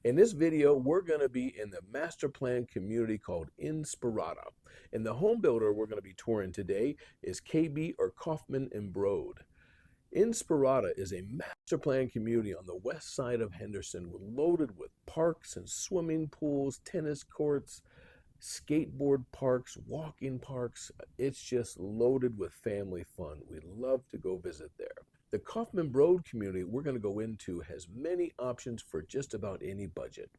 In this video, we're going to be in the master plan community called Inspirada. And the home builder we're going to be touring today is KB or Kaufman and Broad. Inspirada is a master plan community on the west side of Henderson, loaded with parks and swimming pools, tennis courts, skateboard parks, walking parks. It's just loaded with family fun. We love to go visit there. The Kaufman Broad community we're going to go into has many options for just about any budget.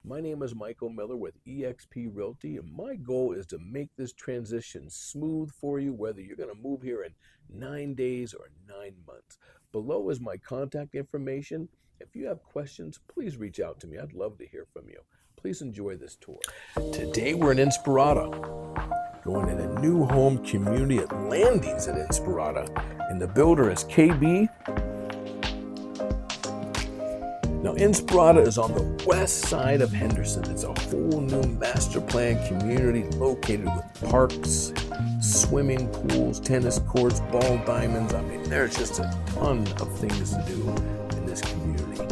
My name is Michael Miller with eXp Realty, and my goal is to make this transition smooth for you, whether you're going to move here in 9 days or 9 months. Below is my contact information. If you have questions, please reach out to me. I'd love to hear from you. Please enjoy this tour. Today we're in Inspirada, going in a new home community at Landings at Inspirada, and the builder is KB. Now, Inspirada is on the west side of Henderson. It's a whole new master plan community located with parks, swimming pools, tennis courts, ball diamonds. I mean, there's just a ton of things to do in this community.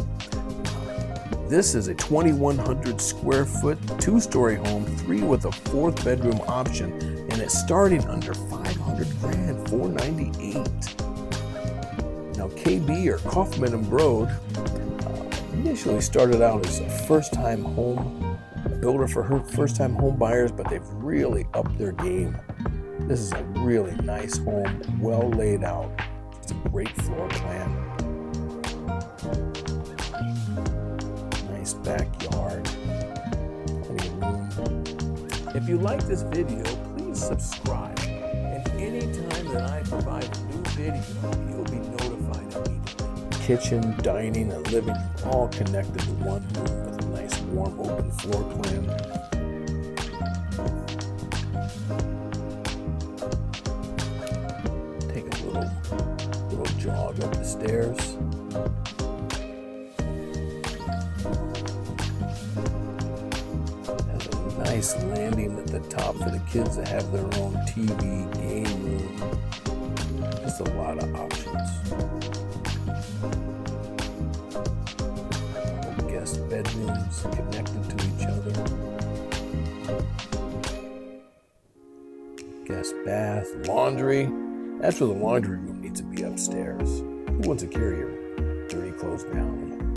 This is a 2,100 square foot, 2-story home, 3 with a 4th bedroom option, and it's starting under $500 grand, $498. Now, KB or Kaufman and Broad initially started out as a first-time home builder for her first-time home buyers, but they've really upped their game. This is a really nice home, well laid out. It's a great floor plan. Nice backyard. Plenty of room. If you like this video, please subscribe. And anytime that I provide a new video, you'll be notified immediately. Kitchen, dining, and living room all connected to one room with a nice warm open floor plan. Take a little jog up the stairs. Has a nice landing at the top for the kids to have their own TV, game room. Just a lot of options. Guest bedrooms connected to each other. Guest bath, laundry. That's where the laundry room needs to be upstairs. Who wants to carry your dirty clothes down?